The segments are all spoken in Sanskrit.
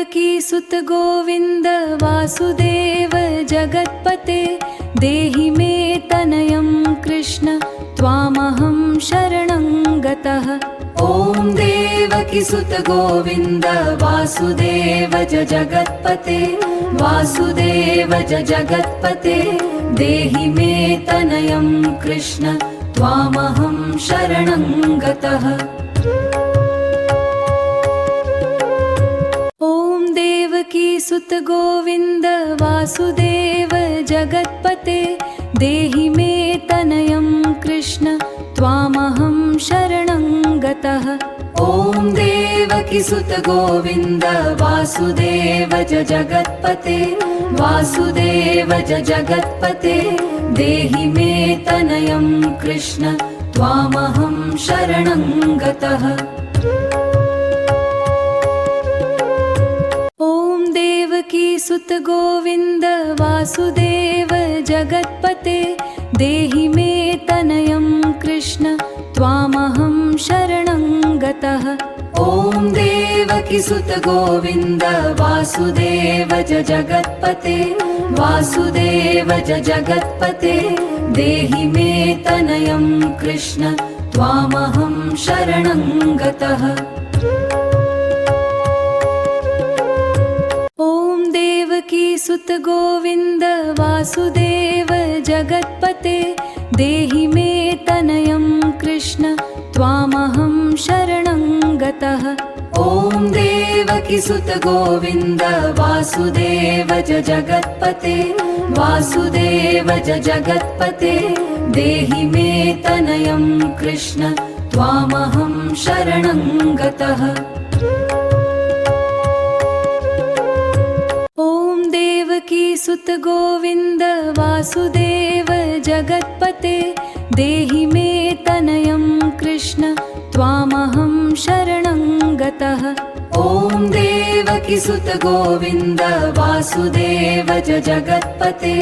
देवकी सुत गोविन्द वासुदेव जगत्पते देहि मे तनयं कृष्ण त्वामहं शरणं गतः। ॐ देवकी सुत गोविन्द वासुदेव जगत्पते वासुदेव जगत्पते देहि मे तनयं कृष्ण त्वामहं शरणं गतः। ॐ देवकी सुत गोविन्द वासुदेव जगत्पते देहि मे तनयं कृष्ण त्वामहं शरणं गतः। ॐ देवकी सुत गोविन्द वासुदेव जगत्पते वासुदेव जगत्पते देहि मे तनयं कृष्ण त्वामहं शरणं गतः। ॐ देवकी सुत गोविन्द वासुदेव जगत्पते देहि मे तनयं कृष्ण त्वामहं शरणं गतः। ॐ देवकी सुत गोविन्द वासुदेव जगत्पते वासुदेव जगत्पते देहि मे तनयं कृष्ण त्वामहं शरणं गतः। ॐ देवकी सुत गोविन्द वासुदेव जगत्पते देहि मे तनयं कृष्ण त्वामहं शरणं गतः। ॐ देवकी सुत गोविन्द वासुदेव जगत्पते वासुदेव जगत्पते देहि मे तनयं कृष्ण त्वामहं शरणं गतः। ॐ देवकी सुत गोविन्द वासुदेव जगत्पते देहि मे तनयं कृष्ण त्वामहं शरणं गतः। ॐ देवकी सुत गोविन्द वासुदेव जगत्पते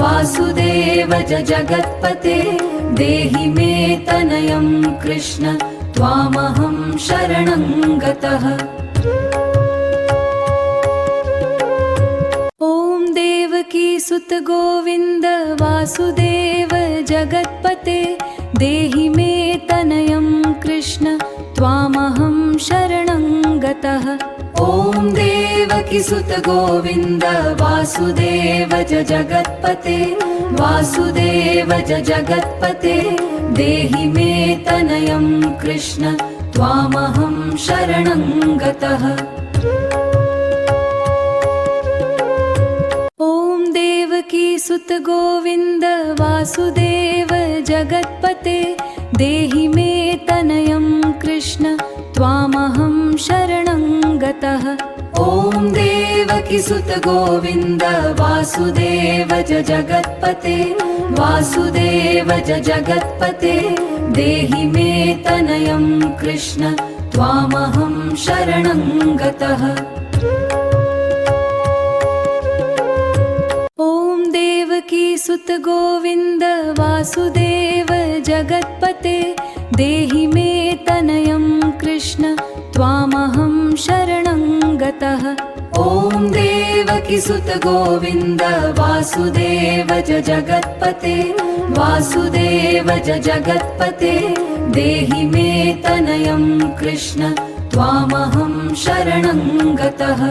वासुदेव जगत्पते देहि मे तनयं कृष्ण त्वामहं शरणं गतः। ॐ देवकी सुत गोविन्द वासुदेव जगत्पते देहि मे तनयं कृष्ण त्वामहं शरणं गतः। ॐ देवकी सुत गोविन्द वासुदेव जगत्पते वासुदेव जगत्पते देहि मे तनयं कृष्ण त्वामहं शरणं गतः। ॐ देवकी सुत गोविन्द वासुदेव जगत्पते देहि मे तनयं कृष्ण त्वामहं शरणं गतः। ॐ देवकी सुत गोविन्द वासुदेव जगत्पते वासुदेव जगत्पते देहि मे तनयं कृष्ण त्वामहं शरणं गतः। ॐ देवकी सुत गोविन्द वासुदेव जगत्पते देहि मे तनयं कृष्ण त्वामहं शरणं गतः। ॐ देवकी सुत गोविन्द वासुदेव जगत्पते वासुदेव जगत्पते देहि मे तनयं कृष्ण त्वामहं शरणं गतः।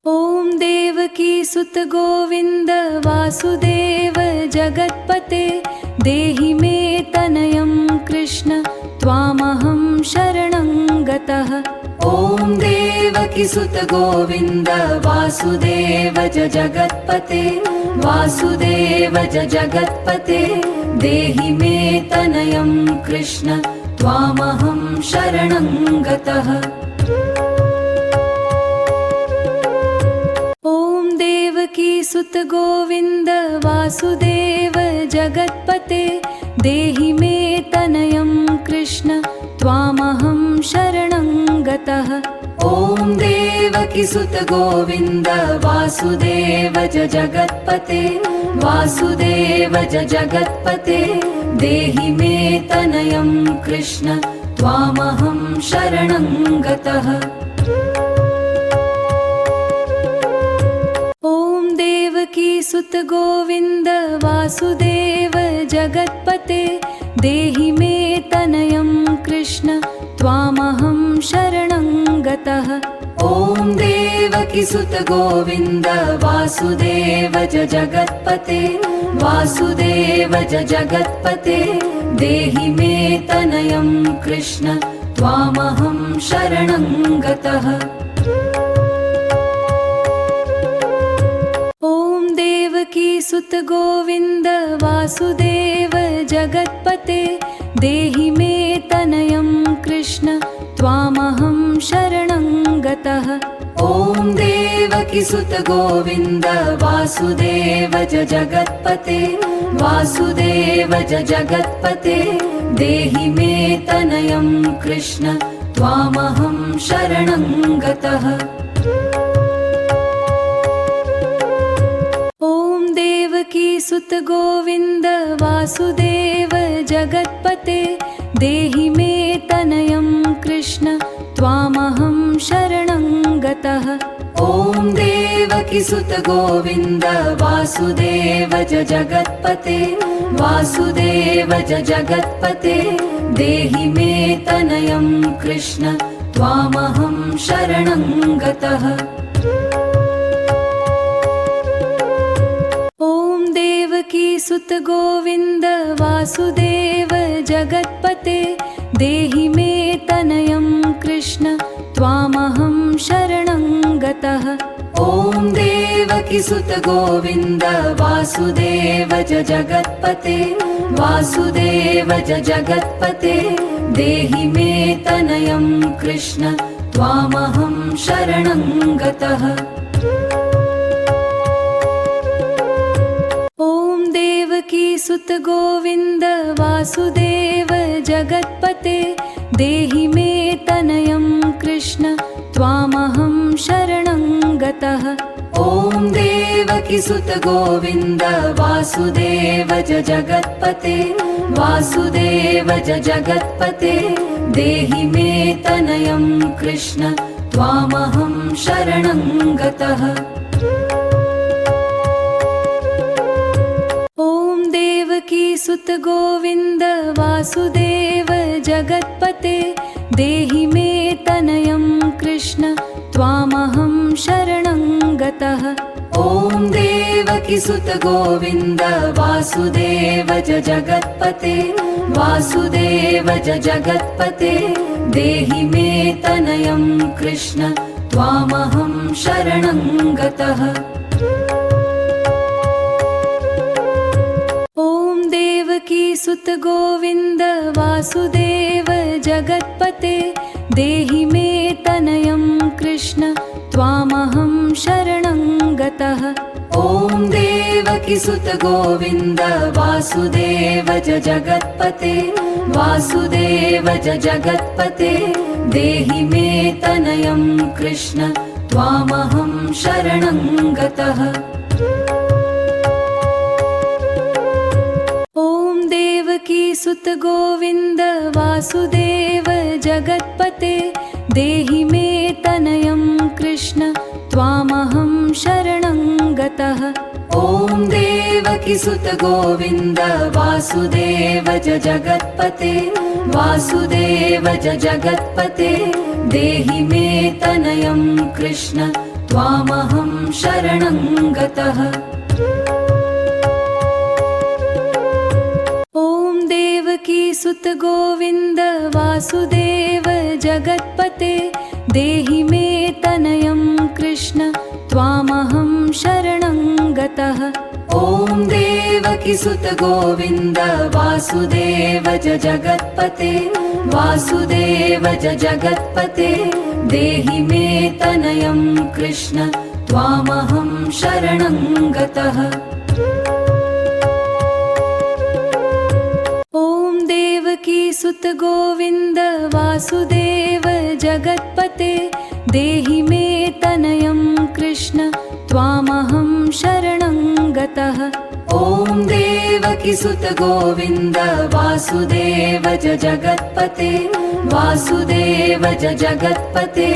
ॐ देवकी सुत गोविन्द वासुदेव जगत्पते देहि मे तनयं कृष्ण त्वामहं शरणं गतः। ॐ देवकी सुत गोविन्द वासुदेव जगत्पते वासुदेव जगत्पते देहि मे तनयं कृष्ण त्वामहं शरणं गतः। ॐ देवकी सुत गोविन्द वासुदेव जगत्पते देहि मे तनयं कृष्ण त्वामहं शरणं गतः। ॐ देवकी सुत गोविन्द वासुदेव जगत्पते वासुदेव जगत्पते देहि मे तनयं कृष्ण त्वामहं शरणं गतः। ॐ देवकी सुत गोविन्द वासुदेव जगत्पते देहि मे तनयं कृष्ण त्वामहं शरणं गतः। ॐ देवकी सुत गोविन्द वासुदेव जगत्पते वासुदेव जगत्पते देहि मे तनयं कृष्ण त्वामहं शरणं गतः। ॐ देवकी सुत गोविन्द वासुदेव जगत्पते देहि मे तनयं कृष्ण त्वामहं शरणं गतः। ॐ देवकी सुत गोविन्द वासुदेव जगत्पते वासुदेव जगत्पते देहि मे तनयं कृष्ण त्वामहं शरणं गतः। ॐ देवकी सुत गोविन्द वासुदेव जगत्पते देहि मे तनयं कृष्ण त्वामहं शरणं गतः। ॐ देवकी सुत गोविन्द वासुदेव जगत्पते वासुदेव जगत्पते देहि मे तनयं कृष्ण त्वामहं शरणं गतः। ॐ देवकी सुत गोविन्द वासुदेव जगत्पते देहि मे तनयं कृष्ण त्वामहं शरणं गतः। ॐ देवकी सुत गोविन्द वासुदेव जगत्पते वासुदेव जगत्पते देहि मे तनयं कृष्ण त्वामहं शरणं गतः। ॐ देवकी सुत गोविन्द वासुदेव जगत्पते देहि मे तनयं कृष्ण त्वामहं शरणं गतः। ॐ देवकी सुत गोविन्द वासुदेव जगत्पते वासुदेव जगत्पते देहि मे तनयं कृष्ण त्वामहं शरणं गतः। ॐ देवकी सुत गोविन्द वासुदेव जगत्पते देहि मे तनयं कृष्ण त्वामहं शरणं गतः। ॐ देवकी सुत गोविन्द वासुदेव जगत्पते वासुदेव जगत्पते देहि मे तनयं कृष्ण त्वामहं शरणं गतः। ॐ देवकी सुत गोविन्द वासुदेव जगत्पते देहि मे तनयं कृष्ण त्वामहं शरणं गतः। ॐ देवकी सुत गोविन्द वासुदेव जगत्पते वासुदेव जगत्पते देहि मे तनयं कृष्ण त्वामहं शरणं गतः। ॐ देवकी सुत गोविन्द वासुदेव जगत्पते देहि मे तनयं कृष्ण त्वामहं शरणं गतः। ॐ देवकी सुत गोविन्द वासुदेव जगत्पते वासुदेव जगत्पते देहि मे तनयं कृष्ण त्वामहं शरणं गतः। ॐ देवकी सुत गोविन्द वासुदेव जगत्पते देहि मे तनयं कृष्ण त्वामहं शरणं गतः। ॐ देवकी सुत गोविन्द वासुदेव जगत्पते वासुदेव जगत्पते देहि मे तनयं कृष्ण त्वामहं शरणं गतः। ॐ देवकी सुत गोविन्द वासुदेव जगत्पते देहि मे तनयं कृष्ण त्वामहं शरणं गतः। ॐ देवकीसुत गोविन्द वासुदेव जगत्पते वासुदेव जगत्पते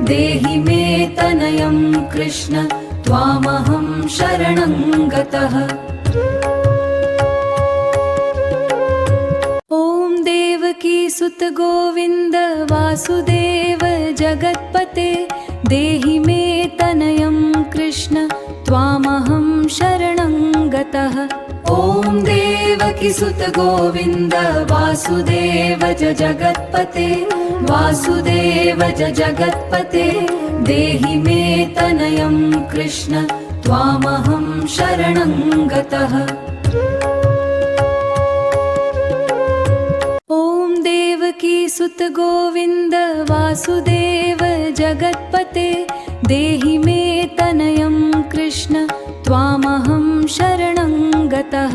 देहि मे तनयं कृष्ण त्वामहं शरणं गतः। ॐ देवकीसुत गोविन्द वासुदेव जगत्पते देहि मे तनयं कृष्ण त्वामहं शरणं गतः। ॐ देवकीसुत गोविन्द वासुदेव जगत्पते वासुदेव जगत्पते देहि मे तनयं कृष्ण त्वामहं शरणं गतः। ॐ देवकीसुत गोविन्द वासुदेव जगत्पते देहि मे तनयं कृष्ण त्वामहं शरणं गतः।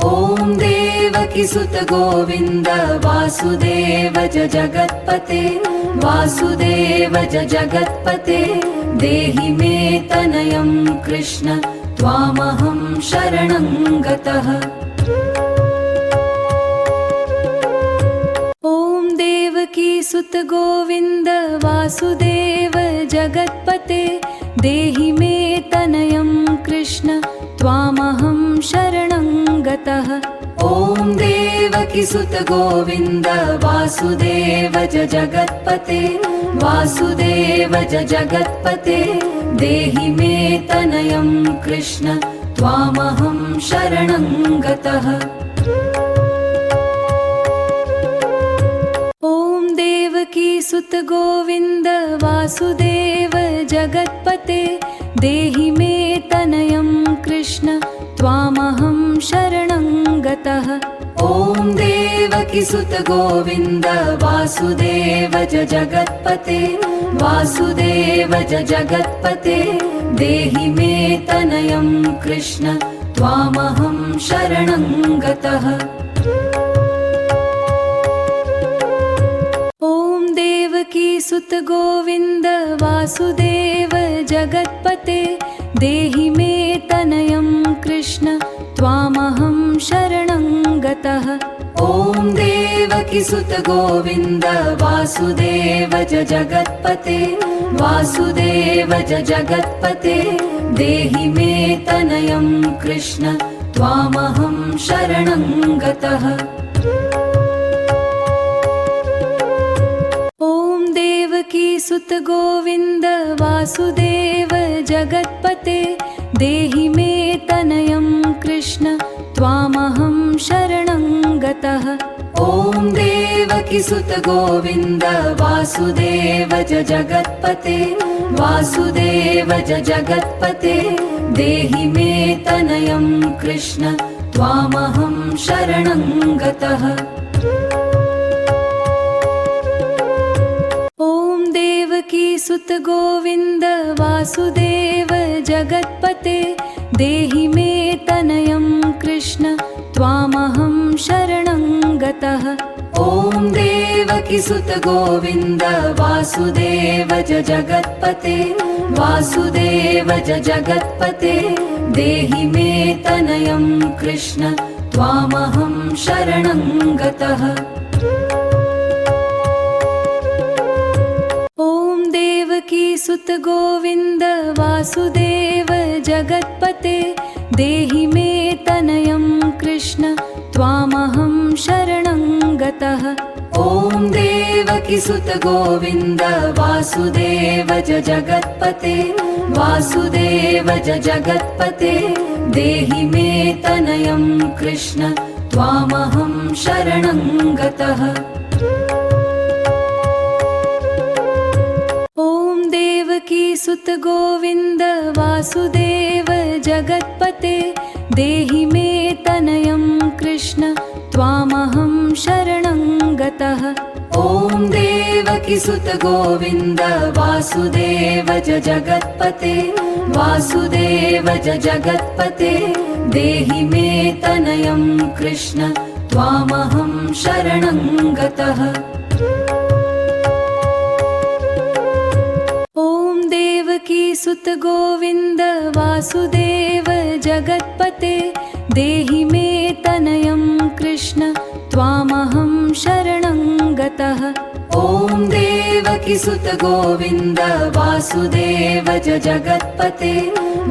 ॐ देवकीसुत गोविन्द वासुदेव जगत्पते वासुदेव जगत्पते देहि मे तनयं कृष्ण त्वामहं शरणं गतः। ॐ देवकीसुत गोविन्द वासुदेव जगत्पते देहि मे तनयं कृष्ण त्वामहं शरणं गतः। ॐ देवकीसुत गोविन्द वासुदेव जगत्पते वासुदेव जगत्पते देहि मे तनयं कृष्ण त्वामहं शरणं गतः। ॐ देवकीसुत गोविन्द वासुदेव जगत्पते देहि मे तनयं कृष्ण त्वामहं शरणं गतः। ॐ देवकीसुत गोविन्द वासुदेव जगत्पते वासुदेव जगत्पते देहि मे तनयं कृष्ण त्वामहं शरणं गतः। ॐ देवकीसुत गोविन्द वासुदेव जगत्पते देहि मे तनयं कृष्ण त्वामहं शरणं गतः। ॐ देवकीसुत गोविन्द वासुदेव जगत्पते वासुदेव जगत्पते देहि मे तनयं कृष्ण त्वामहं शरणं गतः। ॐ देवकीसुत गोविन्द वासुदेव जगत्पते देहि मे तनयं कृष्ण त्वामहं शरणं गतः। ॐ देवकीसुत गोविन्द वासुदेव जगत्पते वासुदेव जगत्पते देहि मे तनयं कृष्ण त्वामहं शरणं गतः। ॐ देवकीसुत गोविन्द वासुदेव जगत्पते देहि मे तनयं कृष्ण त्वामहं शरणं गतः। ॐ देवकीसुत गोविन्द वासुदेव जगत्पते वासुदेव जगत्पते देहि मे तनयं कृष्ण त्वामहं शरणं गतः। ॐ देवकीसुत गोविन्द वासुदेव जगत्पते देहि मे तनयं कृष्ण त्वामहं शरणं गतः। ॐ देवकीसुत गोविन्द वासुदेव जगत्पते वासुदेव जगत्पते देहि मे तनयं कृष्ण त्वामहं शरणं गतः। ॐ देवकीसुत गोविन्द वासुदेव जगत्पते देहि मे तनयं कृष्ण त्वामहं शरणं गतः। ॐ देवकीसुत गोविन्द वासुदेव जगत्पते वासुदेव जगत्पते देहि मे तनयं कृष्ण त्वामहं शरणं गतः। ॐ देवकीसुत गोविन्द वासुदेव जगत्पते देहि मे तनयं कृष्ण त्वामहं शरणं गतः। ॐ देवकीसुत गोविन्द वासुदेव जगत्पते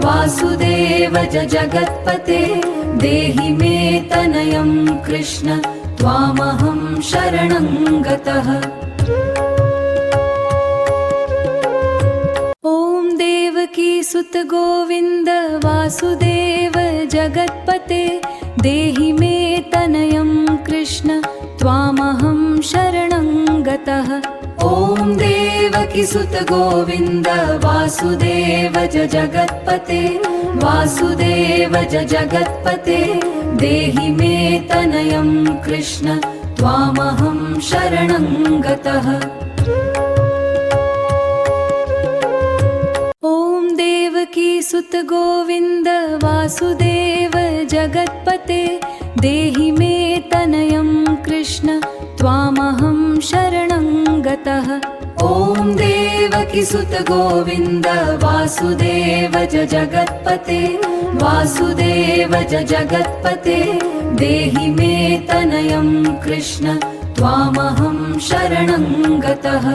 वासुदेव जगत्पते देहि मे तनयं कृष्ण त्वामहं शरणं गतः। ॐ देवकीसुत गोविन्द वासुदेव जगत्पते देहि मे तनयं कृष्ण त्वामहं शरणं गतः। ॐ देवकीसुत गोविन्द वासुदेव जगत्पते वासुदेव जगत्पते देहि मे तनयं कृष्ण त्वामहं शरणं गतः। ॐ देवकीसुत गोविन्द वासुदेव जगत्पते देहि मे तनयं कृष्ण त्वामहं शरणं गतः। ॐ देवकीसुत गोविन्द वासुदेव जगत्पते वासुदेव जगत्पते देहि मे तनयं कृष्ण त्वामहं शरणं गतः।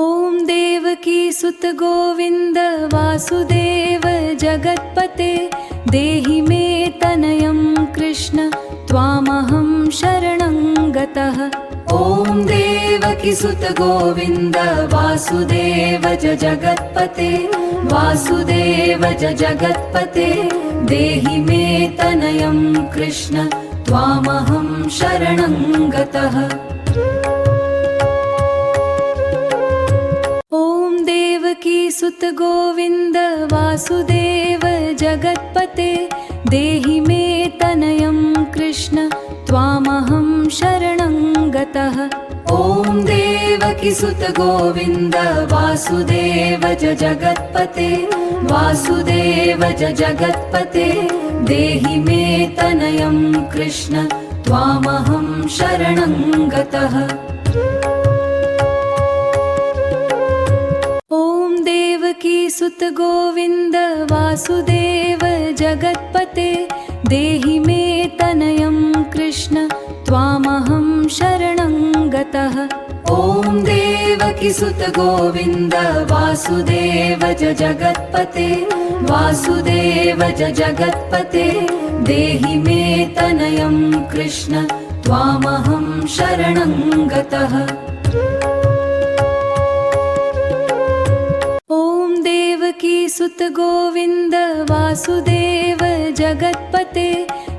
ॐ देवकीसुत गोविन्द वासुदेव जगत्पते देहि मे तनयं कृष्ण त्वामहं शरणं गतः। ॐ देवकीसुत गोविन्द वासुदेव जगत्पते वासुदेव जगत्पते देहि मे तनयं कृष्ण त्वामहं शरणं गतः। ॐ देवकीसुत गोविन्द वासुदेव जगत्पते देहि मे तनयं कृष्ण त्वामहं शरणं गतः। ॐ देवकीसुत गोविन्द वासुदेव जगत्पते वासुदेव जगत्पते देहि मे तनयं कृष्ण त्वामहं शरणं गतः। ॐ देवकीसुत गोविन्द वासुदेव जगत्पते देहि मे तनयं कृष्ण त्वामहं शरणं गतः। ॐ देवकीसुत गोविन्द वासुदेव जगत्पते वासुदेव जगत्पते देहि मे तनयं कृष्ण त्वामहं शरणं गतः। ॐ देवकीसुत गोविन्द वासुदेव जगत्पते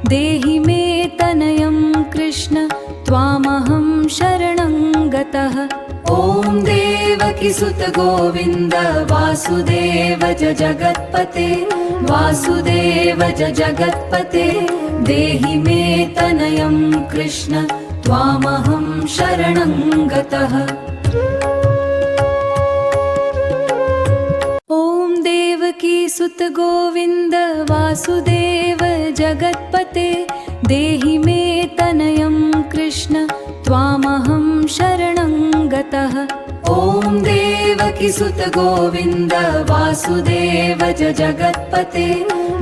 देहि मे तनयं कृष्ण त्वामहं शरणं गतः। ॐ देवकीसुत गोविन्द वासुदेव जगत्पते वासुदेव जगत्पते देहि मे तनयं कृष्ण त्वामहं शरणं गतः। ॐ देवकीसुत गोविन्द वासुदेव जगत्पते देहि मे तनयं कृष्ण त्वामहं शरणं गतः। ॐ देवकीसुत गोविन्द वासुदेव जगत्पते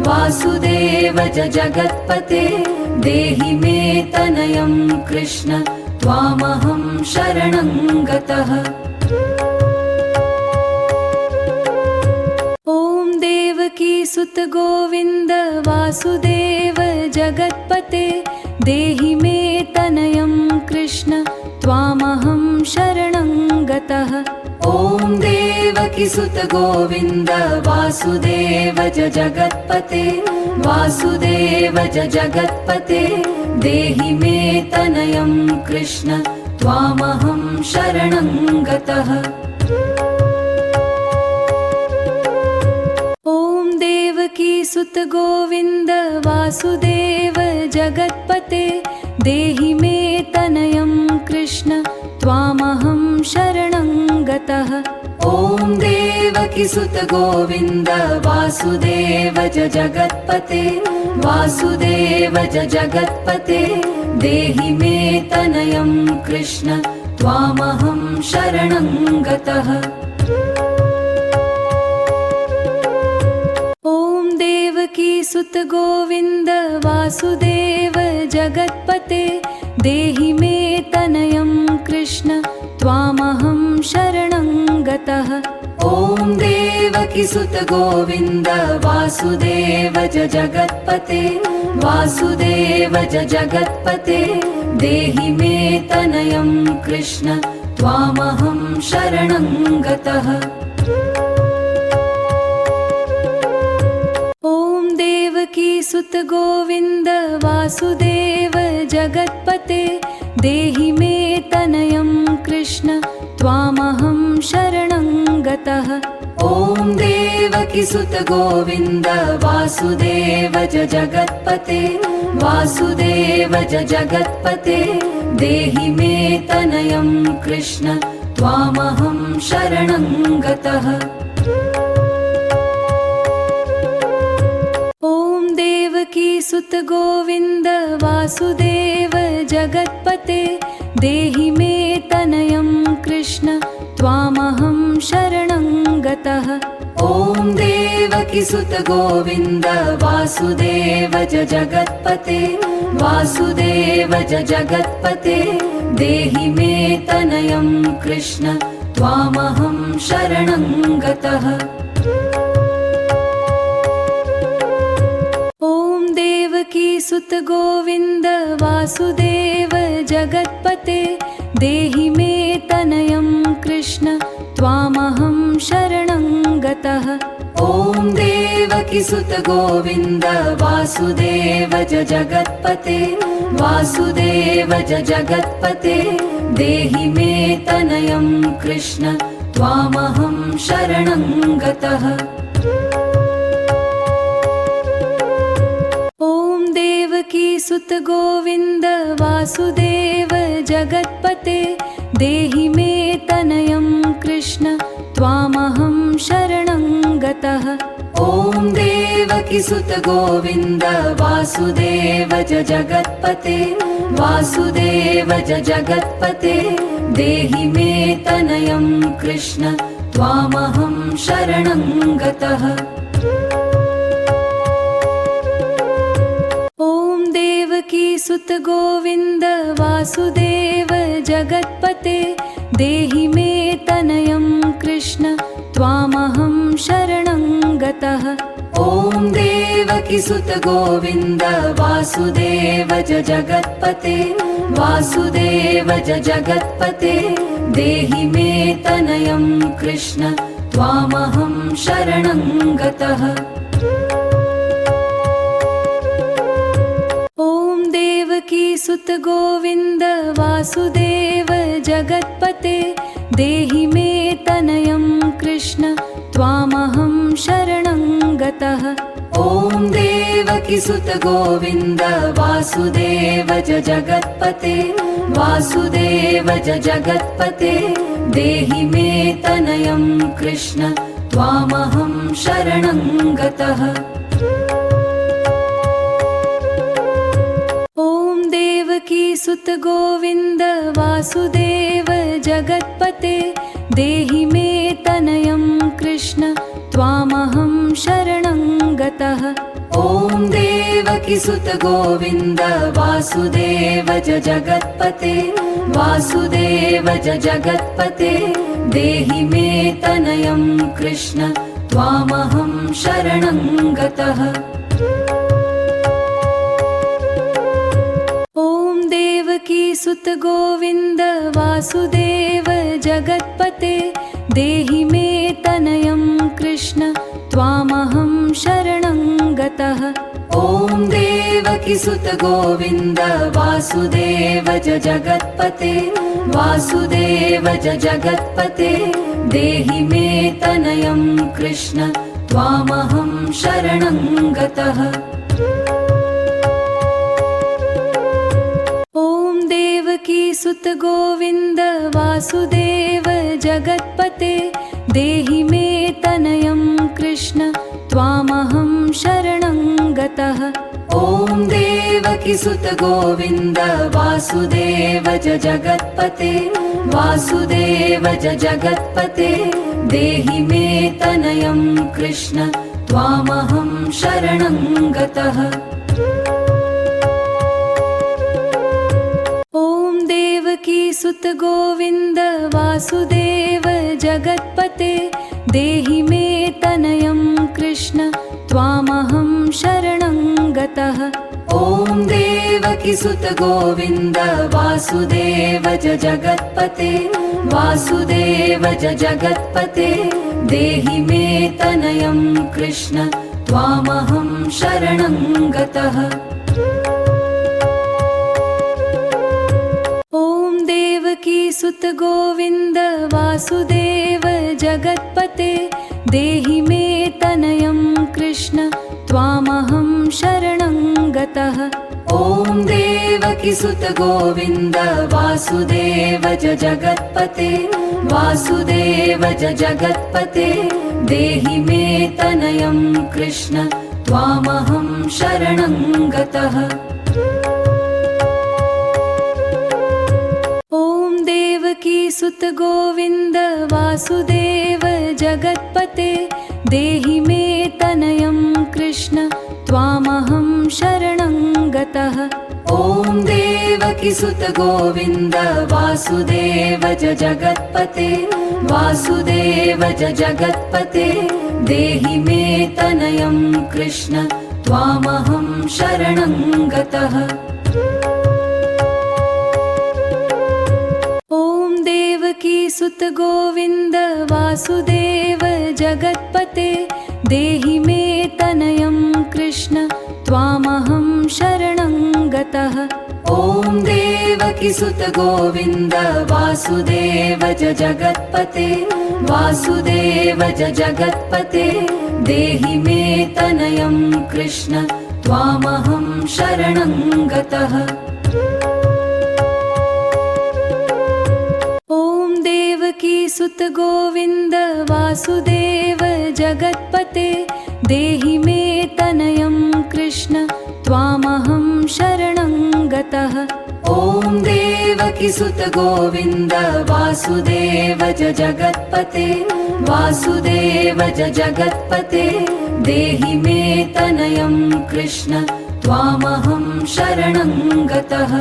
वासुदेव जगत्पते देहि मे तनयं कृष्ण त्वामहं शरणं गतः। ॐ देवकीसुत गोविन्द वासुदेव जगत्पते देहि मे तनयं कृष्ण त्वामहं शरणं गतः। ॐ देवकीसुत गोविन्द वासुदेव जगत्पते वासुदेव जगत्पते देहि मे तनयं कृष्ण त्वामहं शरणं गतः। ॐ देवकीसुत गोविन्द वासुदेव जगत्पते देहि मे तनयं कृष्ण त्वामहं शरणं गतः। ॐ देवकीसुत गोविन्द वासुदेव जगत्पते वासुदेव जगत्पते देहि मे तनयं कृष्ण त्वामहं शरणं गतः। ॐ देवकी सुत गोविन्द वासुदेव जगत्पते देहि मे तनयं कृष्ण त्वामहं शरणं गतः। ॐ देवकी सुत गोविन्द वासुदेव जगत्पते वासुदेव जगत्पते देहि मे तनयं कृष्ण त्वामहं शरणं गतः। ॐ देवकी सुत गोविन्द वासुदेव जगत्पते देहि मे तनयं कृष्ण त्वामहं शरणं गतः। ॐ देवकी सुत गोविन्द वासुदेव जगत्पते वासुदेव जगत्पते देहि मे तनयं कृष्ण त्वामहं शरणं गतः। ॐ देवकी सुत गोविन्द वासुदेव जगत्पते देहि मे तनयं कृष्ण त्वामहं शरणं गतः। ॐ देवकी सुत गोविन्द वासुदेव जगत्पते वासुदेव जगत्पते देहि मे तनयं कृष्ण त्वामहं शरणं गतः। ॐ देवकी सुत गोविन्द वासुदेव जगत्पते देहि मे तनयं कृष्ण त्वामहं शरणं गतः। ॐ देवकी सुत गोविन्द वासुदेव जगत्पते वासुदेव जगत्पते देहि मे तनयं कृष्ण त्वामहं शरणं गतः। ॐ देवकी सुत गोविन्द वासुदेव जगत्पते देहि मे तनयं कृष्ण त्वामहं शरणं गतः। ॐ देवकी सुत गोविन्द वासुदेव जगत्पते वासुदेव जगत्पते देहि मे तनयं कृष्ण त्वामहं शरणं गतः। ॐ देवकी सुत गोविन्द वासुदेव जगत्पते देहि मे तनयं कृष्ण त्वामहं शरणं गतः। ॐ देवकी सुत गोविन्द वासुदेव जगत्पते वासुदेव जगत्पते देहि मे तनयं कृष्ण त्वामहं शरणं गतः। ॐ देवकी सुत गोविन्द वासुदेव जगत्पते देहि मे तनयं कृष्ण त्वामहं शरणं गतः। ॐ देवकी सुत गोविन्द वासुदेव जगत्पते वासुदेव जगत्पते देहि मे तनयं कृष्ण त्वामहं शरणं गतः। ॐ देवकी सुत गोविन्द वासुदेव जगत्पते देहि मे तनयं कृष्ण त्वामहं शरणं गतः। ॐ देवकी सुत गोविन्द वासुदेव जगत्पते वासुदेव जगत्पते देहि मे तनयं कृष्ण त्वामहं शरणं गतः। ॐ देवकी सुत गोविन्द वासुदेव जगत्पते देहि मे तनयं कृष्ण त्वामहं शरणं गतः। ॐ देवकी सुत गोविन्द वासुदेव जगत्पते वासुदेव जगत्पते देहि मे तनयं कृष्ण त्वामहं शरणं गतः। ॐ देवकी सुत गोविन्द वासुदेव जगत्पते देहि मे तनयं कृष्ण त्वामहं शरणं गतः। ॐ देवकी सुत गोविन्द वासुदेव जगत्पते वासुदेव जगत्पते देहि मे तनयं कृष्ण त्वामहं शरणं गतः। ॐ देवकी सुत गोविन्द वासुदेव जगत्पते देहि मे तनयं कृष्ण त्वामहं शरणं गतः। ॐ देवकी सुत गोविन्द वासुदेव जगत्पते वासुदेव जगत्पते देहि मे तनयं कृष्ण त्वामहं शरणं गतः। ॐ देवकी सुत गोविन्द वासुदेव जगत्पते देहि मे तनयं कृष्ण त्वामहं शरणं गतः। ॐ देवकी सुत गोविन्द वासुदेव जगत्पते वासुदेव जगत्पते देहि मे तनयं कृष्ण त्वामहं शरणं गतः। ॐ देवकी सुत गोविन्द वासुदेव जगत्पते देहि मे तनयं कृष्ण त्वामहं शरणं गतः। ॐ देवकी सुत गोविन्द वासुदेव जगत्पते वासुदेव जगत्पते देहि मे तनयं कृष्ण त्वामहं शरणं गतः। ॐ देवकी सुत गोविन्द वासुदेव जगत्पते देहि मे तनयं कृष्ण त्वामहं शरणं गतः। ॐ देवकी सुत गोविन्द वासुदेव जगत्पते वासुदेव जगत्पते देहि मे तनयं कृष्ण त्वामहं शरणं गतः। ॐ देवकी सुत गोविन्द वासुदेव जगत्पते देहि मे तनयं कृष्ण त्वामहं शरणं गतः। ॐ देवकी सुत गोविन्द वासुदेव जगत्पते वासुदेव जगत्पते देहि मे तनयं कृष्ण त्वामहं शरणं गतः।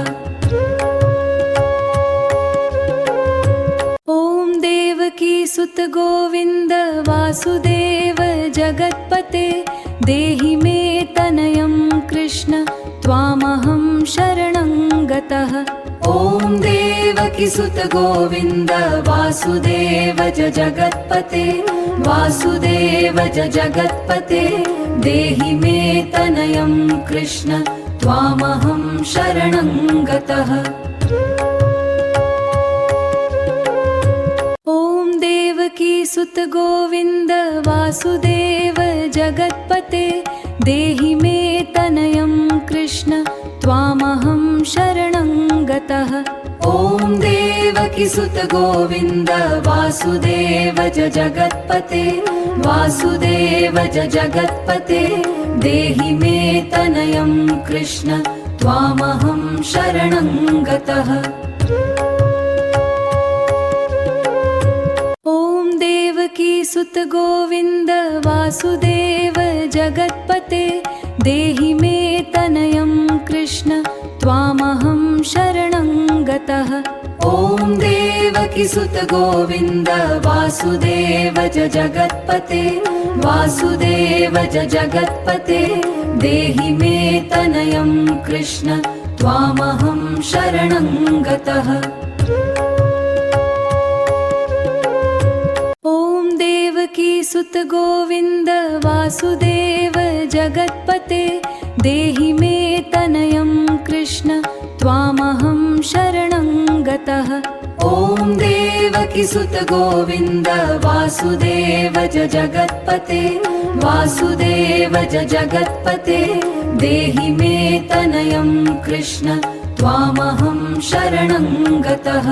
ॐ देवकी सुत गोविन्द वासुदेव जगत्पते देहि मे तनयं कृष्ण त्वामहं शरणं गतः। ॐ देवकी सुत गोविन्द वासुदेव जगत्पते वासुदेव जगत्पते देहि मे तनयं कृष्ण त्वामहं शरणं गतः। ॐ देवकी सुत गोविन्द वासुदेव जगत्पते देहि मे तनयं कृष्ण त्वामहं शरणं गतः। ॐ देवकी सुत गोविन्द वासुदेव जगत्पते वासुदेव जगत्पते देहि मे तनयं कृष्ण त्वामहं शरणं गतः। ॐ देवकी सुत गोविन्द वासुदेव जगत्पते देहि मे तनयं कृष्ण त्वामहं शरणं गतः। ॐ देवकी सुत गोविन्द वासुदेव जगत्पते वासुदेव जगत्पते देहि मे तनयं कृष्ण त्वामहं शरणं गतः। ॐ देवकी सुत गोविन्द वासुदेव जगत्पते देहि मे तनयं कृष्ण त्वामहं शरणं गतः। ॐ देवकी सुत गोविन्द वासुदेव जगत्पते वासुदेव जगत्पते देहि मे तनयं कृष्ण त्वामहं शरणं गतः।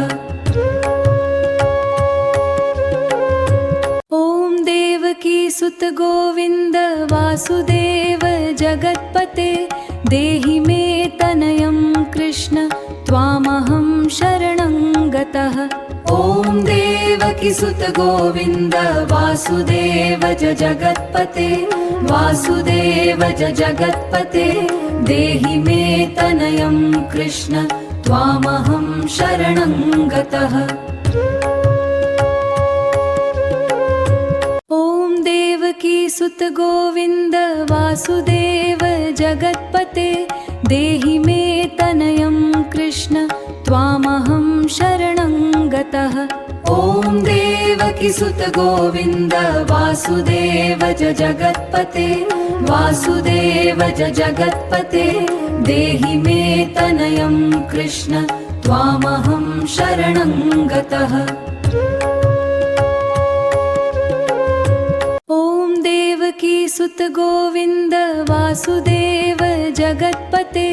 ॐ देवकी सुत गोविन्द वासुदेव जगत्पते देहि मे तनयं कृष्ण त्वामहं शरणं गतः। ॐ देवकीसुत गोविन्द वासुदेव जगत्पते वासुदेव जगत्पते देहि मे तनयं कृष्ण त्वामहं शरणं गतः। ॐ देवकीसुत गोविन्द वासुदेव जगत्पते देहि मे तनयं कृष्ण त्वामहं शरणं गतः। ॐ देवकीसुत गोविन्द वासुदेव जगत्पते वासुदेव जगत्पते देहि मे तनयं कृष्ण त्वामहं शरणं गतः। ॐ देवकीसुत गोविन्द वासुदेव जगत्पते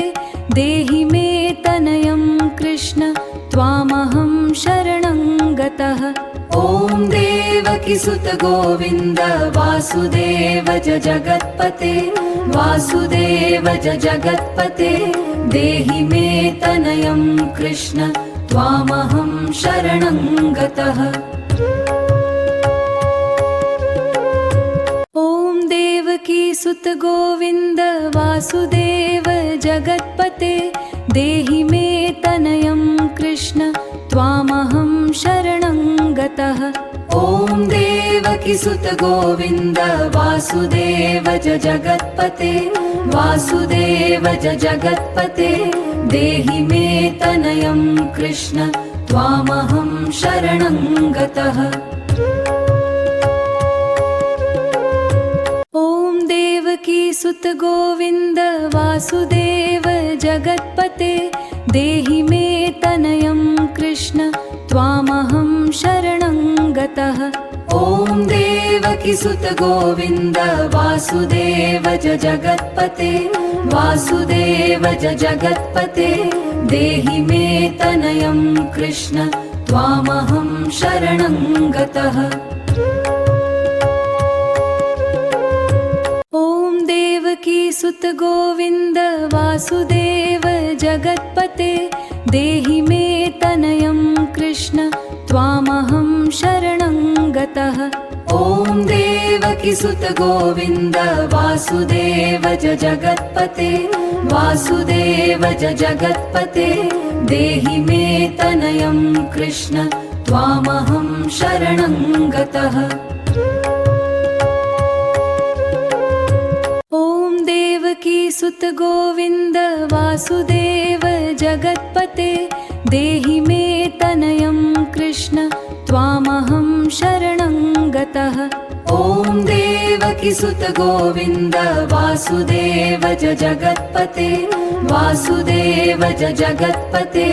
देहि मे तनयं कृष्ण त्वामहं शरणं गतः। ॐ देवकीसुत गोविन्द वासुदेव जगत्पते वासुदेव जगत्पते देहि मे तनयं कृष्ण त्वामहं शरणं गतः। ॐ देवकीसुत गोविन्द वासुदेव जगत्पते देहि मे तनयं कृष्ण त्वामहं शरणं गतः। ॐ देवकीसुत गोविन्द वासुदेव जगत्पते वासुदेव जगत्पते देहि मे तनयं कृष्ण त्वामहं शरणं गतः। ॐ देवकीसुत गोविन्द वासुदेव जगत्पते देहि मे तनयं कृष्ण त्वामहं शरणं गतः। ॐ देवकीसुत गोविन्द वासुदेव जगत्पते वासुदेव जगत्पते देहि मे तनयं कृष्ण त्वामहं शरणं गतः। ॐ देवकीसुत गोविन्द वासुदेव जगत्पते देहि मे तनयं कृष्ण त्वामहं शरणं गतः। ॐ देवकीसुत गोविन्द वासुदेव जगत्पते वासुदेव जगत्पते देहि मे तनयं कृष्ण त्वामहं शरणं गतः। ॐ देवकीसुत गोविन्द वासुदेव जगत्पते देहि मे तनयं कृष्ण त्वामहं शरणं गतः। ॐ देवकीसुत गोविन्द वासुदेव जगत्पते वासुदेव जगत्पते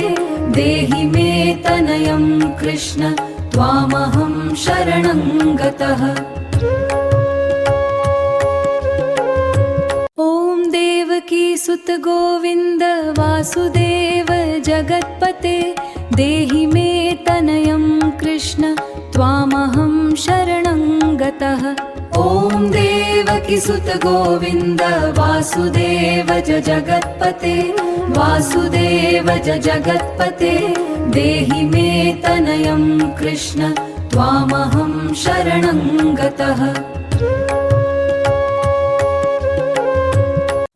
देहि मे तनयं कृष्ण त्वामहं शरणं गतः। ॐ देवकीसुत गोविन्द वासुदेव जगत्पते देहि मे तनयं कृष्ण त्वामहं शरणं गतः। ॐ देवकीसुत गोविन्द वासुदेव जगत्पते वासुदेव जगत्पते देहि मे तनयं कृष्ण त्वामहं शरणं गतः।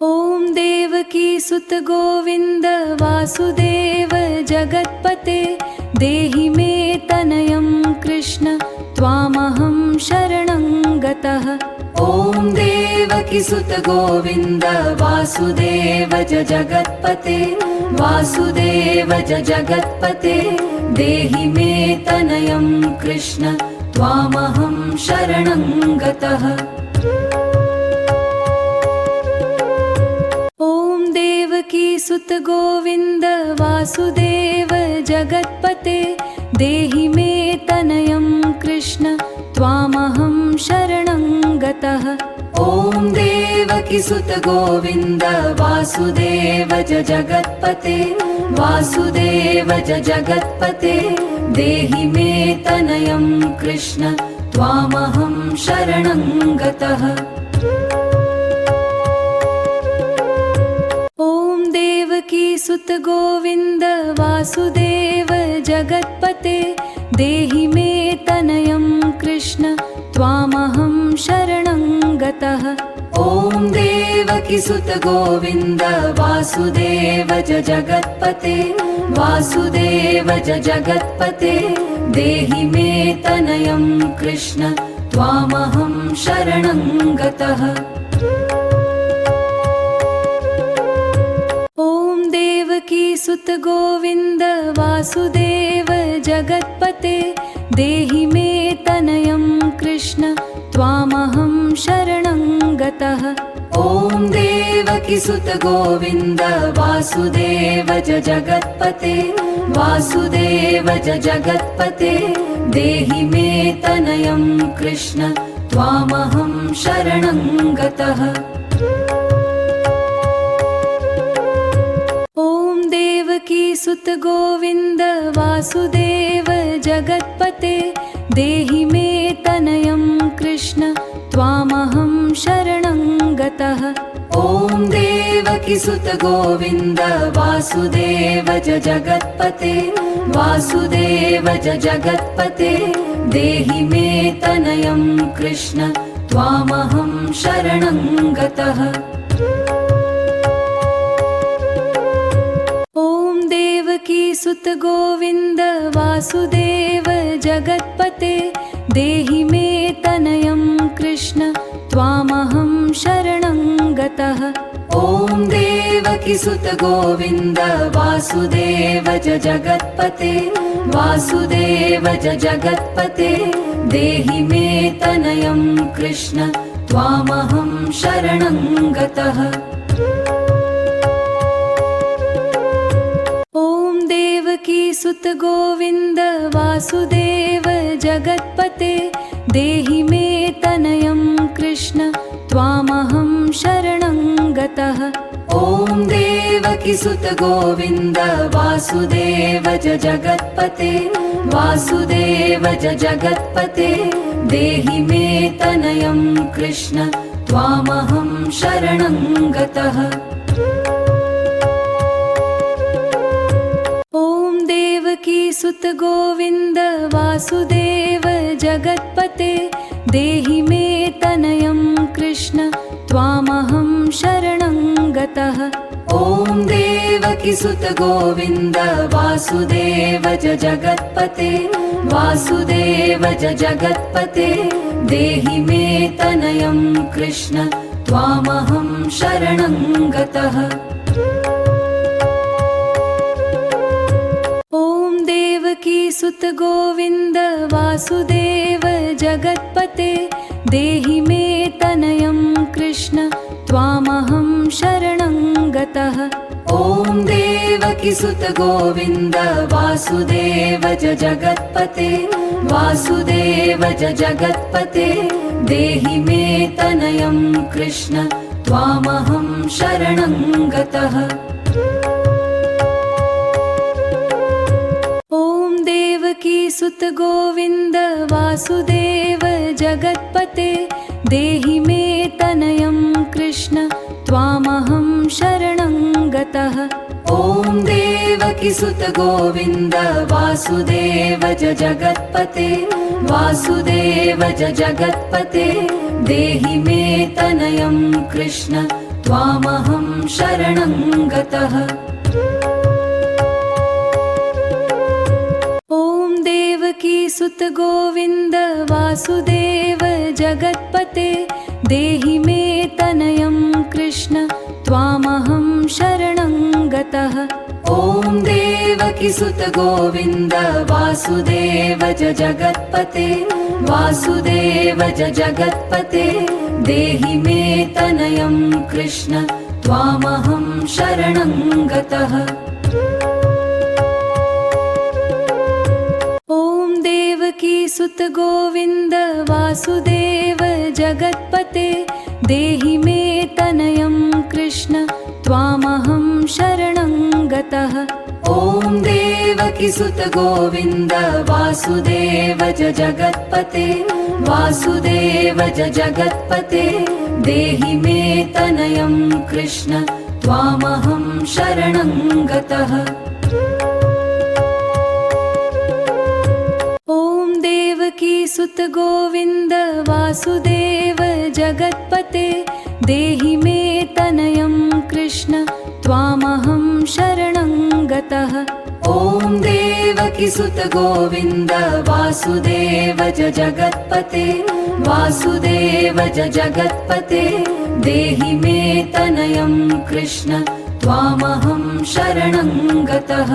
ॐ देवकीसुत गोविन्द वासुदेव जगत्पते देहि मे तनयं कृष्ण त्वामहं शरणं गतः। ॐ देवकीसुत गोविन्द वासुदेव जगत्पते वासुदेव जगत्पते देहि मे तनयं कृष्ण त्वामहं शरणं गतः। ॐ देवकीसुत गोविन्द वासुदेव जगत्पते देहि मे तनयं कृष्ण त्वामहं शरणं गतः। ॐ देवकीसुत गोविन्द वासुदेव जगत्पते वासुदेव जगत्पते देहि मे तनयं कृष्ण त्वामहं शरणं गतः। ॐ देवकीसुत गोविन्द वासुदेव जगत्पते देहि मे तनयं कृष्ण त्वामहं शरणं गतः। ॐ देवकीसुत गोविन्द वासुदेव च जगत्पते वासुदेव च जगत्पते देहि मे तनयं कृष्ण त्वामहं शरणं गतः। ॐ देवकीसुत गोविन्द वासुदेव जगत्पते देहि मे तनयं कृष्ण त्वामहं शरणं गतः। ॐ देवकीसुत गोविन्द वासुदेव च जगत्पते वासुदेव च जगत्पते देहि मे तनयं कृष्ण त्वामहं शरणं गतः। ॐ देवकीसुत गोविन्द वासुदेव जगत्पते देहि मे तनयं कृष्ण त्वामहं शरणं गतः। ॐ देवकीसुत गोविन्द वासुदेव च जगत्पते वासुदेव च जगत्पते देहि मे तनयं कृष्ण त्वामहं शरणं गतः। ॐ देवकीसुत गोविन्द वासुदेव जगत्पते देहि मे तनयं कृष्ण त्वामहं शरणं गतः। ॐ देवकीसुत गोविन्द वासुदेव च जगत्पते वासुदेव च जगत्पते देहि मे तनयं कृष्ण त्वामहं शरणं गतः। ॐ देवकीसुत गोविन्द वासुदेव जगत्पते देहि मे तनयं कृष्ण त्वामहं शरणं गतः। ॐ देवकीसुत गोविन्द वासुदेव च जगत्पते वासुदेव च जगत्पते देहि मे तनयं कृष्ण त्वामहं शरणं गतः। ॐ देवकीसुत गोविन्द वासुदेव जगत्पते देहि मे तनयं कृष्ण त्वामहं शरणं गतः। ॐ देवकीसुत गोविन्द वासुदेव च जगत्पते वासुदेव च जगत्पते देहि मे तनयं कृष्ण त्वामहं शरणं गतः। ॐ देवकीसुत गोविन्द वासुदेव जगत्पते देहि मे तनयं कृष्ण त्वामहं शरणं गतः। ॐ देवकीसुत गोविन्द वासुदेव च जगत्पते वासुदेव च जगत्पते देहि मे तनयं कृष्ण त्वामहं शरणं गतः। ॐ देवकीसुत गोविन्द वासुदेव जगत्पते देहि मे तनयं कृष्ण त्वामहं शरणं गतः। ॐ देवकीसुत गोविन्द वासुदेव च जगत्पते वासुदेव च जगत्पते देहि मे तनयं कृष्ण त्वामहं शरणं गतः। ॐ देवकीसुत गोविन्द वासुदेव जगत्पते देहि मे तनयं कृष्ण त्वामहं शरणं गतः। ॐ देवकीसुत गोविन्द वासुदेव च जगत्पते वासुदेव च जगत्पते देहि मे तनयं कृष्ण त्वामहं शरणं गतः। ॐ देवकीसुत गोविन्द वासुदेव जगत्पते देहि मे तनयं कृष्ण त्वामहं शरणं गतः। ॐ देवकीसुत गोविन्द वासुदेव च जगत्पते वासुदेव च जगत्पते देहि मे तनयं कृष्ण त्वामहं शरणं गतः। देवकी सुत गोविन्द वासुदेव जगत्पते देहि मे तनयं कृष्ण त्वामहं शरणं गतः। ॐ देवकी सुत गोविन्द वासुदेव जगत्पते वासुदेव जगत्पते देहि मे तनयं कृष्ण त्वामहं शरणं गतः।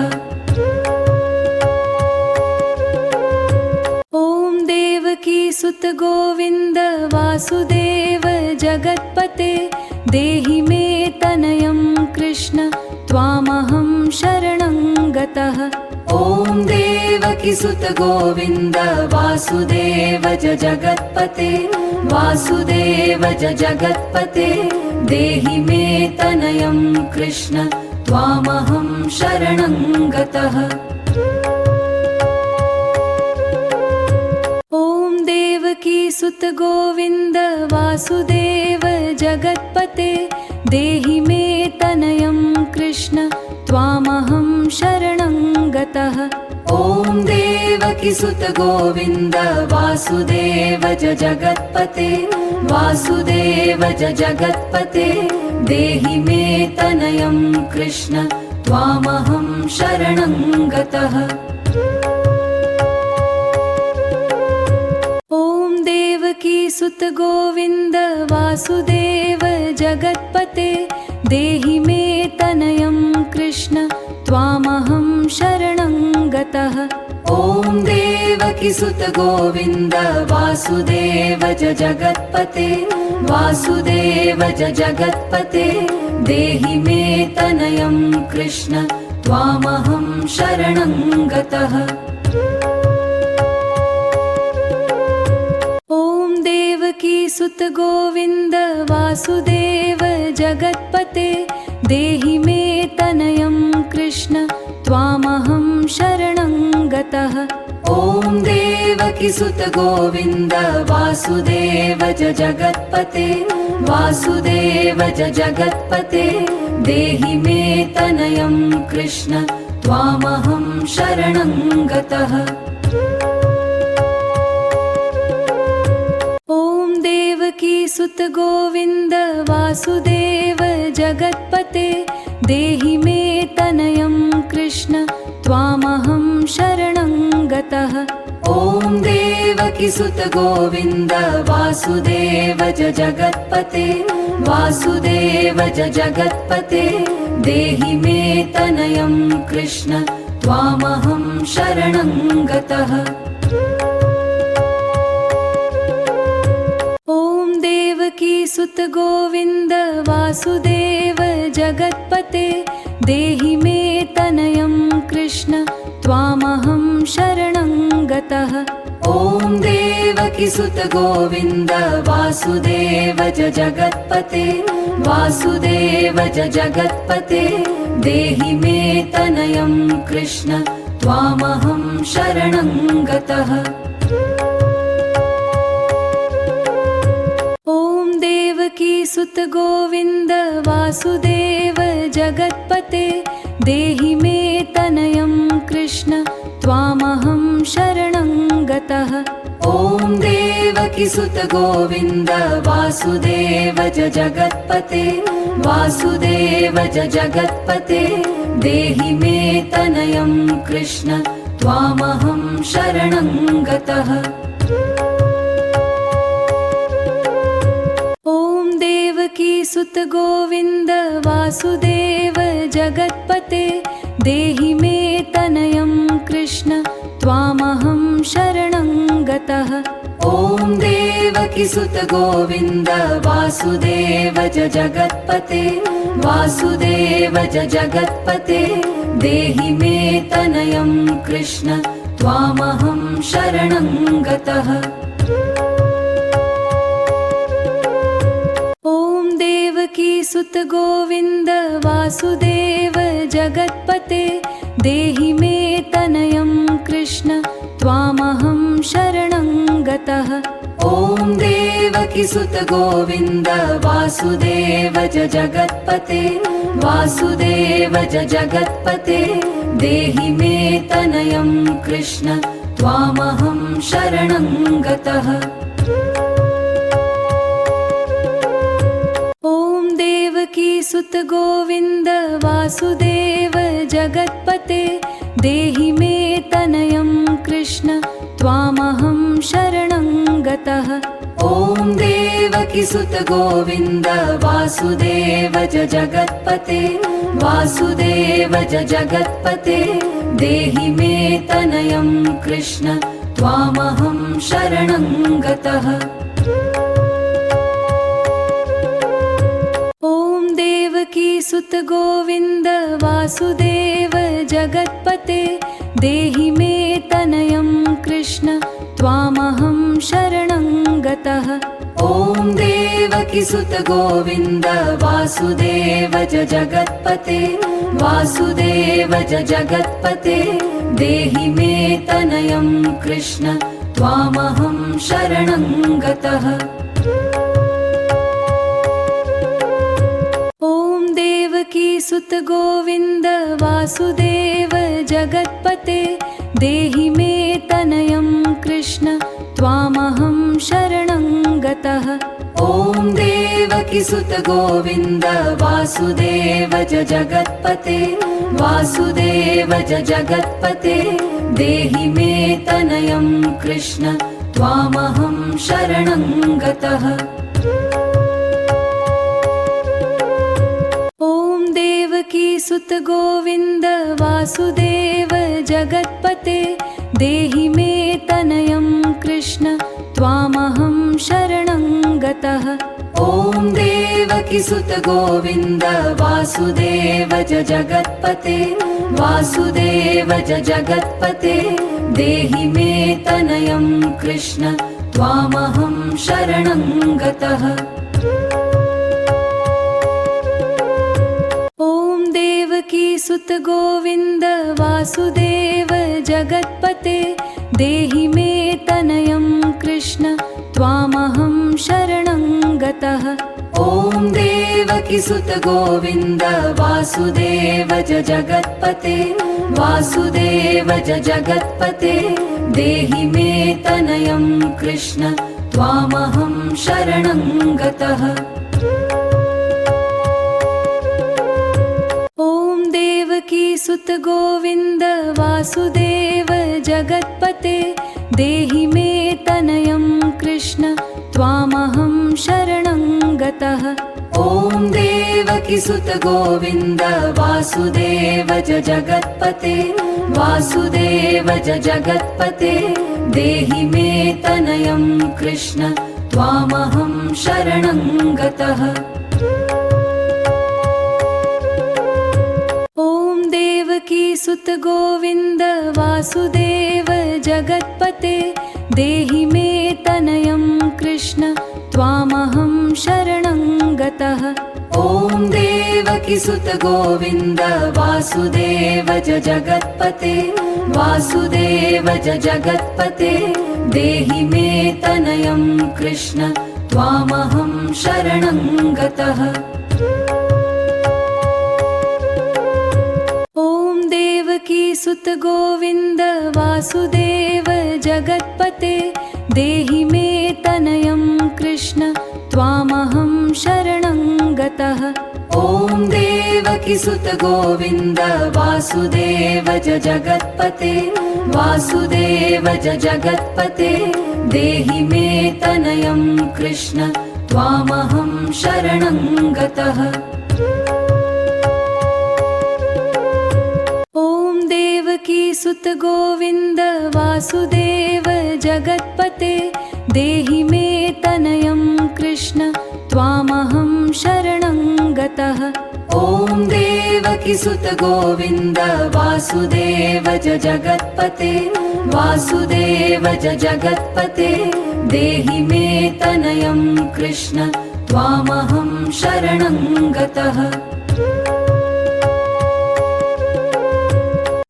ॐ देवकी सुत गोविन्द वासुदेव जगत्पते देहि मे तनयं कृष्ण त्वामहं शरणं गतः। ॐ देवकी सुत गोविन्द वासुदेव जगत्पते वासुदेव जगत्पते देहि मे तनयं कृष्ण त्वामहं शरणं गतः। ॐ देवकी सुत गोविन्द वासुदेव जगत्पते देहि मे तनयं कृष्ण त्वामहं शरणं गतः। ॐ देवकी सुत गोविन्द वासुदेव जगत्पते वासुदेव जगत्पते देहि मे तनयं कृष्ण त्वामहं शरणं गतः। ॐ देवकी सुत गोविन्द वासुदेव जगत्पते देहि मे तनयं कृष्ण त्वामहं शरणं गतः। ॐ देवकी सुत गोविन्द वासुदेव जगत्पते वासुदेव जगत्पते देहि मे तनयं कृष्ण त्वामहं शरणं गतः। ॐ देवकी सुत गोविन्द वासुदेव जगत्पते देहि मे तनयं कृष्ण त्वामहं शरणं गतः। ॐ देवकी सुत गोविन्द वासुदेव जगत्पते वासुदेव जगत्पते देहि मे तनयं कृष्ण त्वामहं शरणं गतः। ॐ देवकी सुत गोविन्द वासुदेव जगत्पते देहि मे तनयं कृष्ण त्वामहं शरणं गतः। ॐ देवकी सुत गोविन्द वासुदेव जगत्पते वासुदेव जगत्पते देहि मे तनयं कृष्ण त्वामहं शरणं गतः। ॐ देवकी सुत गोविन्द वासुदेव जगत्पते देहि मे तनयं कृष्ण त्वामहं शरणं गतः। ॐ देवकी सुत गोविन्द वासुदेव जगत्पते वासुदेव जगत्पते देहि मे तनयं कृष्ण त्वामहं शरणं गतः। ॐ देवकी सुत गोविन्द वासुदेव जगत्पते देहि मे तनयं कृष्ण त्वामहं शरणं गतः। ॐ देवकी सुत गोविन्द वासुदेव जगत्पते वासुदेव जगत्पते देहि मे तनयं कृष्ण त्वामहं शरणं गतः। ॐ देवकी सुत गोविन्द वासुदेव जगत्पते देहि मे तनयं कृष्ण त्वामहं शरणं गतः। ॐ देवकी सुत गोविन्द वासुदेव जगत्पते वासुदेव जगत्पते देहि मे तनयं कृष्ण त्वामहं शरणं गतः। ॐ देवकी सुत गोविन्द वासुदेव जगत्पते देहि मे तनयं कृष्ण त्वामहं शरणं गतः। ॐ देवकी सुत गोविन्द वासुदेव जगत्पते वासुदेव जगत्पते देहि मे तनयं कृष्ण त्वामहं शरणं गतः। ॐ देवकी सुत गोविन्द वासुदेव जगत्पते देहि मे तनयं कृष्ण त्वामहं शरणं गतः। ॐ देवकी सुत गोविन्द वासुदेव जगत्पते वासुदेव जगत्पते देहि मे तनयं कृष्ण त्वामहं शरणं गतः। ॐ देवकी सुत गोविन्द वासुदेव जगत्पते देहि मे तनयं कृष्ण त्वामहं शरणं गतः। ॐ देवकी सुत गोविन्द वासुदेव जगत्पते वासुदेव जगत्पते देहि मे तनयं कृष्ण त्वामहं शरणं गतः। ॐ देवकी सुत गोविन्द वासुदेव जगत्पते देहि मे तनयं कृष्ण त्वामहं शरणं गतः। ॐ देवकी सुत गोविन्द वासुदेव जगत्पते वासुदेव जगत्पते देहि मे तनयं कृष्ण त्वामहं शरणं गतः। ॐ देवकी सुत गोविन्द वासुदेव जगत्पते देहि मे तनयं कृष्ण त्वामहं शरणं गतः। ॐ देवकी सुत गोविन्द वासुदेव जगत्पते वासुदेव जगत्पते देहि मे तनयं कृष्ण त्वामहं शरणं गतः। ॐ देवकी सुत गोविन्द वासुदेव जगत्पते देहि मे तनयं कृष्ण त्वामहं शरणं गतः। ॐ देवकी सुत गोविन्द वासुदेव जगत्पते वासुदेव जगत्पते देहि मे तनयं कृष्ण त्वामहं शरणं गतः। ॐ देवकी सुत गोविन्द वासुदेव जगत्पते देहि मे तनयं कृष्ण त्वामहं शरणं गतः। ॐ देवकी सुत गोविन्द वासुदेव जगत्पते वासुदेव जगत्पते देहि मे तनयं कृष्ण त्वामहं शरणं गतः। ॐ देवकी सुत गोविन्द वासुदेव जगत्पते देहि मे तनयं कृष्ण त्वामहं शरणं गतः। ॐ देवकी सुत गोविन्द वासुदेव जगत्पते वासुदेव जगत्पते देहि मे तनयं कृष्ण त्वामहं शरणं गतः। ॐ देवकी सुत गोविन्द वासुदेव जगत्पते देहि मे तनयं कृष्ण त्वामहं शरणं गतः। ॐ देवकी सुत गोविन्द वासुदेव जगत्पते वासुदेव जगत्पते देहि मे तनयं कृष्ण त्वामहं शरणं गतः। ॐ देवकी सुत गोविन्द वासुदेव जगत्पते देहि मे तनयं कृष्ण त्वामहं शरणं गतः। ॐ देवकी सुत गोविन्द वासुदेव जगत्पते वासुदेव जगत्पते देहि मे तनयं कृष्ण त्वामहं शरणं गतः।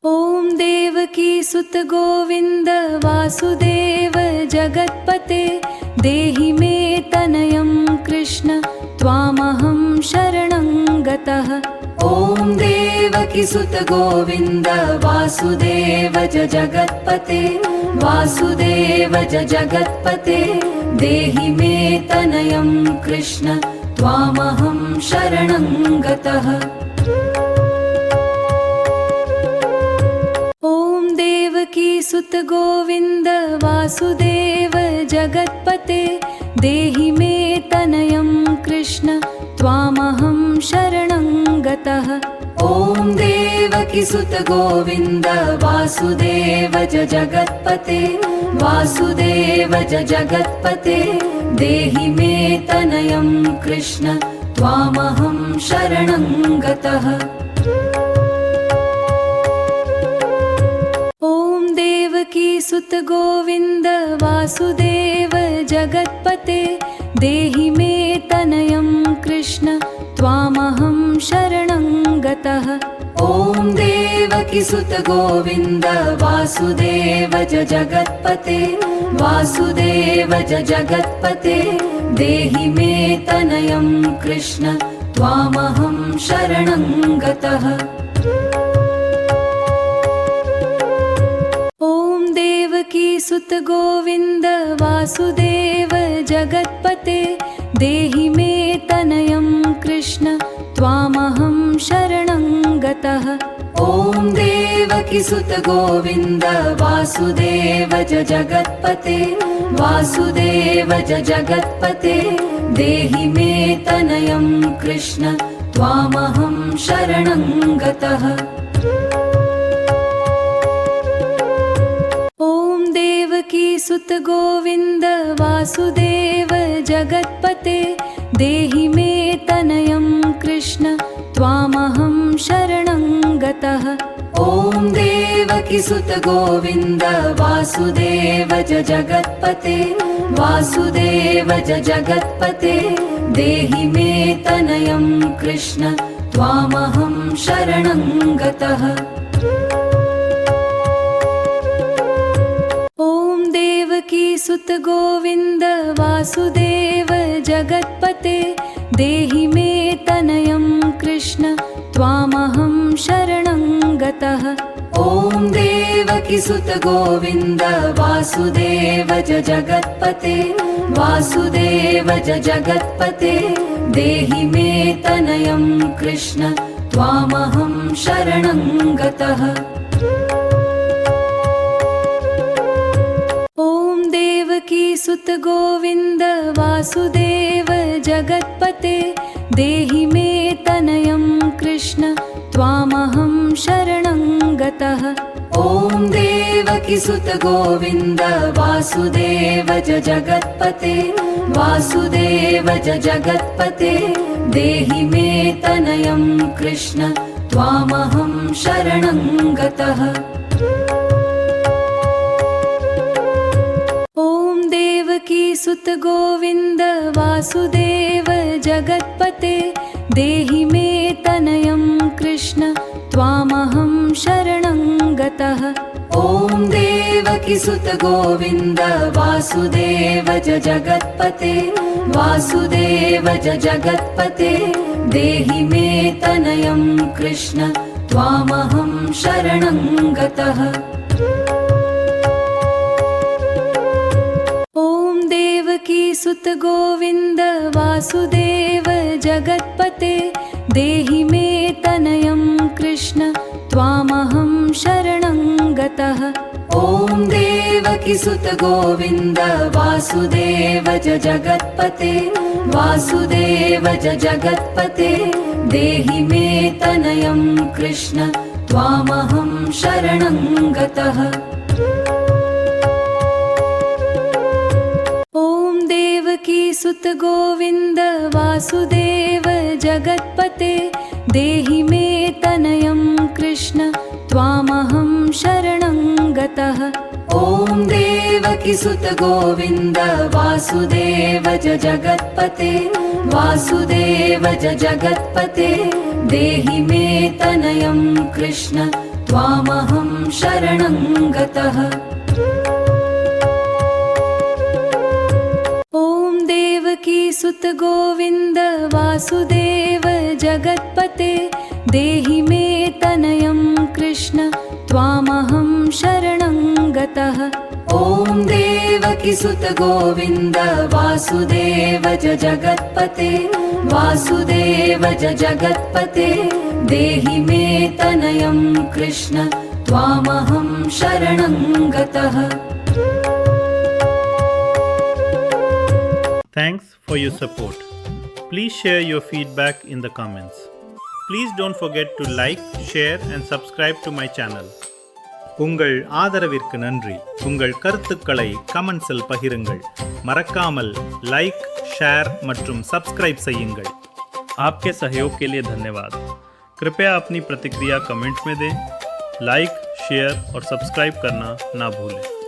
ॐ देवकी सुत गोविन्द वासुदेव जगत्पते देहि मे तनयं कृष्ण त्वामहं शरणं गतः। ॐ देवकीसुत गोविन्द वासुदेव जगत्पते वासुदेव जगत्पते देहि मे तनयं कृष्ण त्वामहं शरणं गतः। ॐ देवकीसुत गोविन्द वासुदेव जगत्पते देहि मे तनयं कृष्ण त्वामहं शरणं गतः। ॐ देवकीसुत गोविन्द वासुदेव जगत्पते वासुदेव जगत्पते देहि मे तनयं कृष्ण त्वामहं शरणं गतः। ॐ देवकीसुत गोविन्द वासुदेव जगत्पते देहि मे तनयं कृष्ण त्वामहं शरणं गतः। ॐ देवकीसुत गोविन्द वासुदेव जगत्पते वासुदेव जगत्पते देहि मे तनयं कृष्ण त्वामहं शरणं गतः। ॐ देवकीसुत गोविन्द वासुदेव जगत्पते देहि मे तनयं कृष्ण त्वामहं शरणं गतः। ॐ देवकीसुत गोविन्द वासुदेव जगत्पते वासुदेव जगत्पते देहि मे तनयं कृष्ण त्वामहं शरणं गतः। ॐ देवकीसुत गोविन्द वासुदेव जगत्पते देहि मे तनयं कृष्ण त्वामहं शरणं गतः। ॐ देवकीसुत गोविन्द वासुदेव जगत्पते वासुदेव जगत्पते देहि मे तनयं कृष्ण त्वामहं शरणं गतः। ॐ देवकीसुत गोविन्द वासुदेव जगत्पते देहि मे तनयं कृष्ण त्वामहं शरणं गतः। ॐ देवकीसुत गोविन्द वासुदेव जगत्पते वासुदेव जगत्पते देहि मे तनयं कृष्ण त्वामहं शरणं गतः। ॐ देवकीसुत गोविन्द वासुदेव जगत्पते देहि मे तनयं कृष्ण त्वामहं शरणं गतः। ॐ देवकीसुत गोविन्द वासुदेव जगत्पते वासुदेव जगत्पते देहि मे तनयं कृष्ण त्वामहं शरणं गतः। ॐ देवकीसुत गोविन्द वासुदेव जगत्पते देहि मे तनयं कृष्ण त्वामहं शरणं गतः। ॐ देवकीसुत गोविन्द वासुदेव जगत्पते वासुदेव जगत्पते देहि मे तनयं कृष्ण त्वामहं शरणं गतः। ॐ देवकीसुत गोविन्द वासुदेव जगत्पते देहि मे तनयं कृष्ण त्वामहं शरणं गतः। ॐ देवकीसुत गोविन्द वासुदेव जगत्पते वासुदेव जगत्पते देहि मे तनयं कृष्ण त्वामहं शरणं गतः। ॐ देवकीसुत गोविन्द वासुदेव जगत्पते देहि मे तनयं कृष्ण त्वामहं शरणं गतः। ॐ देवकीसुत गोविन्द वासुदेव जगत्पते वासुदेव जगत्पते देहि मे तनयं कृष्ण त्वामहं शरणं गतः। ॐ देवकीसुत गोविन्द वासुदेव जगत्पते देहि मे तनयं कृष्ण त्वामहं शरणं गतः। ॐ देवकीसुत गोविन्द वासुदेव च जगत्पते वासुदेव च जगत्पते देहि मे तनयं कृष्ण त्वामहं शरणं गतः। Thanks for your support. Please share your feedback in the comments. Please don't forget to like, share and subscribe to my channel. உங்கள் ஆதரவிற்கு நன்றி. உங்கள் கருத்துக்களை கமெண்ட்ஸில் பகிருங்கள். மறக்காமல் லைக், ஷேர் மற்றும் सब्सक्राइब செய்யுங்கள். आपके सहयोग के लिए धन्यवाद. कृपया अपनी प्रतिक्रिया कमेंट्स में दें. लाइक, शेयर और सब्सक्राइब करना ना भूलें.